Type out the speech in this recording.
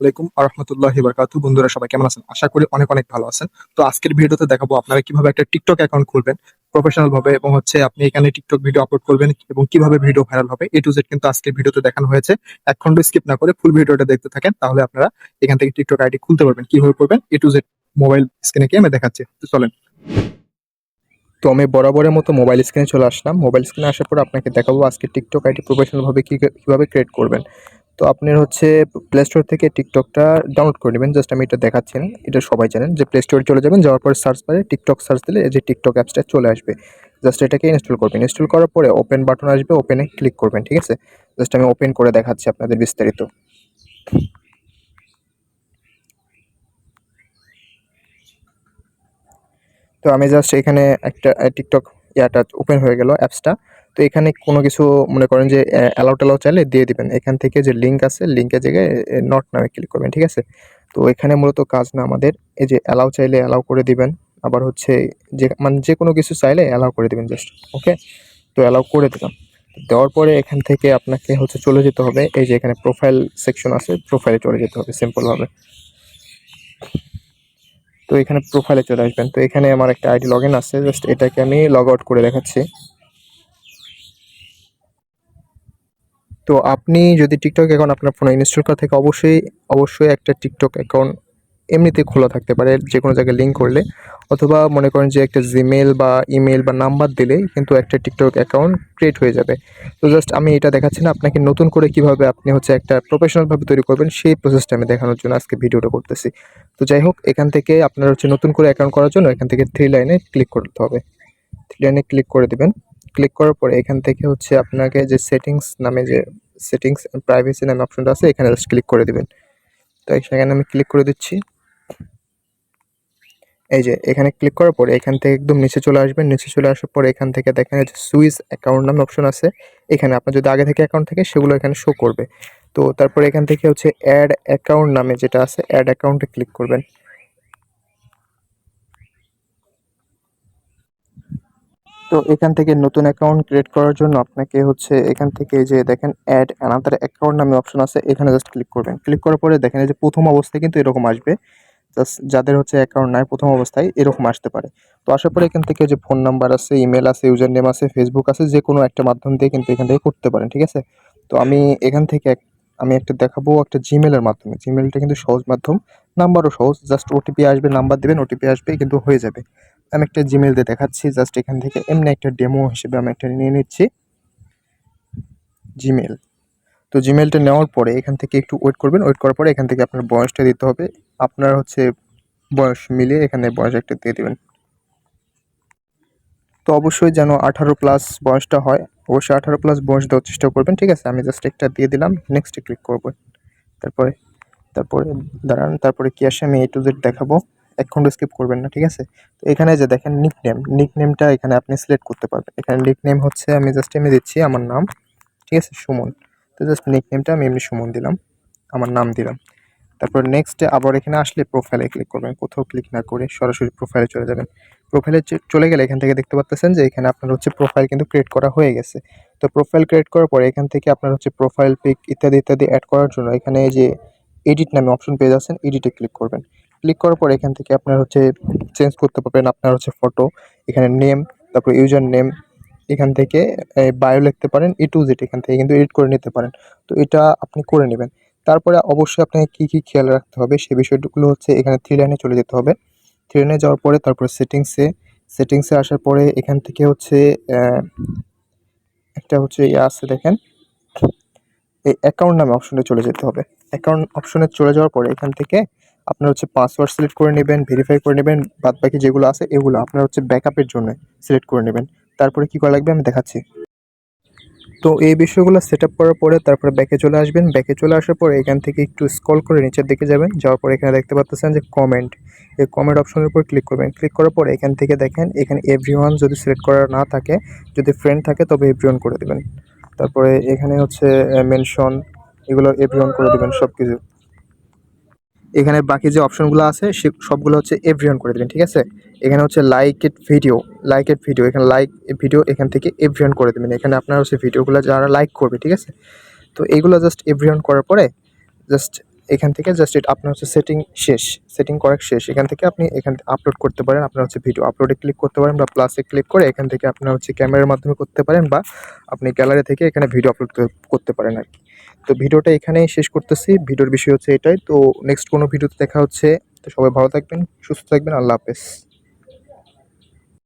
আলাইকুম আরহামতুল্লাহি বারাকাতু। বন্ধুরা সবাই কেমন আছেন? আশা করি অনেক অনেক ভালো আছেন। তো আজকের ভিডিওতে দেখাবো আপনারা কিভাবে একটা টিকটক অ্যাকাউন্ট খুলবেন প্রফেশনাল ভাবে, এবং আপনি এখানে টিকটক ভিডিও আপলোড করবেন এবং কিভাবে ভিডিও ভাইরাল হবে এ টু জেড কিন্তু আজকের ভিডিওতে দেখানো হয়েছে। এক খন্ড স্কিপ না করে ফুল ভিডিওটা দেখতে থাকেন, তাহলে আপনারা এখান থেকে টিকটক আইডি খুলতে পারবেন। কিভাবে করবেন এ টু জেড মোবাইল স্ক্রিনে গিয়ে আমি দেখাচ্ছি, তো চলেন। তো আমি বরাবরের মতো মোবাইল স্ক্রিনে চলে আসলাম। মোবাইল স্ক্রিনে আসার পর আপনাকে দেখাবো আজকে টিকটক আইডি প্রফেশনাল ভাবে কিভাবে ক্রিয়েট করবেন। তো আপনার প্লে স্টোর থেকে টিকটকটা ডাউনলোড করে নেবেন। জাস্ট আমি এটা দেখাচ্ছি না, এটা সবাই জানেন যে প্লে স্টোরে চলে যাবেন, যাওয়ার পরে সার্চ বারে টিকটক সার্চ দিলে এই যে টিকটক অ্যাপসটা চলে আসবে। জাস্ট এটাকে ইনস্টল করবেন। ইনস্টল করার পরে ওপেন বাটন আসবে, ওপেনে ক্লিক করবেন। ঠিক আছে, জাস্ট আমি ওপেন করে দেখাচ্ছি আপনাদের বিস্তারিত। তো আমি জাস্ট এখানে একটা টিকটক ইয়াটা ওপেন হয়ে গেল অ্যাপসটা। তো এখানে কোনো কিছু মনে করেন যে অ্যালাউ টেলাউ চাইলে দিয়ে দিবেন। এখান থেকে যে লিঙ্ক আছে, লিঙ্কের জায়গায় নট নামে ক্লিক করবেন। ঠিক আছে, তো এখানে মূলত কাজ না আমাদের, এই যে অ্যালাউ চাইলে অ্যালাউ করে দিবেন। আবার যে মানে যে কোনো কিছু চাইলে অ্যালাউ করে দিবেন জাস্ট। ওকে, তো অ্যালাউ করে দিলাম। দেওয়ার পরে এখান থেকে আপনাকে চলে যেতে হবে, এই যে এখানে প্রোফাইল সেকশন আছে, প্রোফাইলে চলে যেতে হবে সিম্পলভাবে। তো এখানে প্রোফাইলে চলে আসবেন। তো এখানে আমার একটা আইডি লগ ইন আছে, জাস্ট এটাকে আমি লগ আউট করে দেখাচ্ছি। তো আপনি যদি টিকটক অ্যাকাউন্ট আপনার ফোনে ইনস্টল করা থাকে, অবশ্যই একটা টিকটক অ্যাকাউন্ট এমনিতে খোলা থাকতে পারে, যে কোনো জায়গায় লিঙ্ক করলে, অথবা মনে করেন যে একটা জিমেল বা ইমেল বা নাম্বার দিলেই কিন্তু একটা টিকটক অ্যাকাউন্ট ক্রিয়েট হয়ে যাবে। তো জাস্ট আমি এটা দেখাচ্ছি না, আপনাকে নতুন করে কিভাবে আপনি একটা প্রফেশনালভাবে তৈরি করবেন সেই প্রসেসটা আমি দেখানোর জন্য আজকে ভিডিওটা করতেছি। তো যাই হোক, এখান থেকে আপনার নতুন করে অ্যাকাউন্ট করার জন্য এখান থেকে থ্রি লাইনে ক্লিক করতে হবে। থ্রি লাইনে ক্লিক করে দিবেন। ক্লিক করার পরে এখান থেকে আপনাকে যে সেটিংস নামে যে সেটিংস প্রাইভেসি নামে অপশনটা আছে, এখানে জাস্ট ক্লিক করে দিবেন। তো সেখানে আমি ক্লিক করে দিচ্ছি। এই যে এখানে ক্লিক করার পরে এখান থেকে একদম নিচে চলে আসবেন। নিচে চলে আসার পরে এখান থেকে দেখেন যে সুইচ অ্যাকাউন্ট নামে অপশন আছে। এখানে আপনার যদি আগে থেকে অ্যাকাউন্ট থাকে সেগুলো এখানে শো করবে। তো তারপরে এখান থেকে অ্যাড অ্যাকাউন্ট নামে যেটা আছে, অ্যাড অ্যাকাউন্টে ক্লিক করবেন। তো এখান থেকে নতুন অ্যাকাউন্ট ক্রিয়েট করার জন্য আপনাকে এখান থেকে এই যে দেখেন অ্যাড অ্যানাদার অ্যাকাউন্ট নামে অপশন আছে, এখানে জাস্ট ক্লিক করবেন। ক্লিক করার পরে দেখেন এই যে প্রথম অবস্থায় কিন্তু এরকম আসবে। জাস্ট যাদের অ্যাকাউন্ট নাই প্রথম অবস্থায় এরকম আসতে পারে। তো আসার পরে এখান থেকে যে ফোন নাম্বার আছে, ইমেল আছে, ইউজার নেম আছে, ফেসবুক আছে, যে কোনো একটা মাধ্যম দিয়ে কিন্তু এখান থেকে করতে পারেন। ঠিক আছে, তো আমি এখান থেকে আমি একটা দেখাবো একটা জিমেলের মাধ্যমে। জিমেলটা কিন্তু সহজ মাধ্যম, নাম্বারও সহজ। জাস্ট ওটিপি আসবে, নাম্বার দেবেন, ওটিপি আসবে, কিন্তু হয়ে যাবে। আমি একটা জিমেল দিয়ে দেখাচ্ছি। জাস্ট এখান থেকে এমনি একটা ডেমো হিসেবে আমি একটা নিয়ে নিচ্ছি জিমেল। তো জিমেলটা নেওয়ার পরে এখান থেকে একটু ওয়েট করবেন। ওয়েট করার পরে এখান থেকে আপনার বয়সটা দিতে হবে। আপনার বয়স মিলিয়ে এখানে বয়স একটা দিয়ে দেবেন। তো অবশ্যই যেন 18+ বয়সটা হয়, অবশ্যই 18+ বয়স দেওয়ার চেষ্টা করবেন। ঠিক আছে, আমি জাস্ট একটা দিয়ে দিলাম, নেক্সটে ক্লিক করব। তারপরে তারপরে দাঁড়ান, তারপরে কি আসে আমি A to Z দেখাবো। এক খন্ড স্কিপ করবেন না। ঠিক আছে, তো এখানে যে দেখেন নিকনেমটা এখানে আপনি সিলেক্ট করতে পারবেন। এখানে নিকনেম আমি জাস্ট এমনি দিচ্ছি আমার নাম। ঠিক আছে, সুমন। তো জাস্ট নিকনেমটা আমি এমনি সুমন দিলাম, আমার নাম দিলাম। তারপর নেক্সটে আবার এখানে আসলে প্রোফাইলে ক্লিক করবেন। কোথাও ক্লিক না করে সরাসরি প্রোফাইলে চলে যাবেন। প্রোফাইলে চলে গেলে এখান থেকে দেখতে পাচ্ছেন যে এখানে আপনার প্রোফাইল কিন্তু ক্রিয়েট করা হয়ে গেছে। তো প্রোফাইল ক্রিয়েট করার পরে এখান থেকে আপনার প্রোফাইল পিক ইত্যাদি ইত্যাদি অ্যাড করার জন্য এখানে এই যে এডিট নামে অপশন পেয়ে যাচ্ছেন, এডিটে ক্লিক করবেন। ক্লিক করার পর এখান থেকে আপনার চেঞ্জ করতে পারবেন আপনার ফটো, এখানে নেম, তারপর ইউজার নেম, এখান থেকে বায়ো লিখতে পারেন, A to Z এখান থেকে কিন্তু এডিট করে নিতে পারেন। তো এটা আপনি করে নেবেন। তারপরে অবশ্যই আপনাকে কী খেয়াল রাখতে হবে সেই বিষয়গুলো এখানে থ্রি লাইনে চলে যেতে হবে। থ্রি লাইনে যাওয়ার পরে তারপরে সেটিংসে আসার পরে এখান থেকে একটা ইয়ে আছে দেখেন, এই অ্যাকাউন্ট নামে অপশনে চলে যেতে হবে। অ্যাকাউন্ট অপশনে চলে যাওয়ার পরে এখান থেকে আপনার পাসওয়ার্ড সিলেক্ট করে নেবেন, ভেরিফাই করে নেবেন। বাদবাকি যেগুলো আছে এগুলো আপনার ব্যাকআপের জন্য সিলেক্ট করে নেবেন। তারপরে কী করা লাগবে আমি দেখাচ্ছি। তো এই বিষয়গুলো সেট আপ করার পরে তারপরে ব্যাকে চলে আসবেন। ব্যাকে চলে আসার পরে এখান থেকে একটু স্ক্রল করে নিচের দিকে যাবেন। যাওয়ার পরে এখানে দেখতে পাচ্ছেন যে কমেন্ট, এই কমেন্ট অপশনের উপর ক্লিক করবেন। ক্লিক করার পরে এখান থেকে দেখেন এখানে এভরিওয়ান যদি সিলেক্ট করা না থাকে, যদি ফ্রেন্ড থাকে তবে এভরিওয়ান করে দেবেন। তারপরে এখানে মেনশন, এগুলো এভরিওয়ান করে দেবেন সব কিছু। এখানে বাকি যে অপশনগুলো আছে সে সবগুলো এভরিওয়ান করে দেবেন। ঠিক আছে, এখানে লাইক ইট ভিডিও, এখানে লাইক ভিডিও এখান থেকে এভরিওয়ান করে দেবেন। এখানে আপনার ভিডিওগুলো যারা লাইক করবে। ঠিক আছে, তো এইগুলো জাস্ট এভরিওয়ান করার পরে জাস্ট এখান থেকে জাস্ট এটা আপনার হচ্ছে সেটিং করা শেষ। এখান থেকে আপনি আপলোড করতে পারেন। আপনার হচ্ছে ভিডিও আপলোডে ক্লিক করতে পারেন বা প্লাসে ক্লিক করে এখান থেকে আপনার হচ্ছে ক্যামেরার মাধ্যমে করতে পারেন বা আপনি গ্যালারি থেকে এখানে ভিডিও আপলোড করতে পারেন আরকি। তো ভিডিওটা এখানেই শেষ করতেছি। ভিডিওর বিষয় হচ্ছে এটাই। তো নেক্সট কোনো ভিডিওতে দেখা হচ্ছে। তো সবাই ভালো থাকবেন, সুস্থ থাকবেন। আল্লাহ হাফেজ।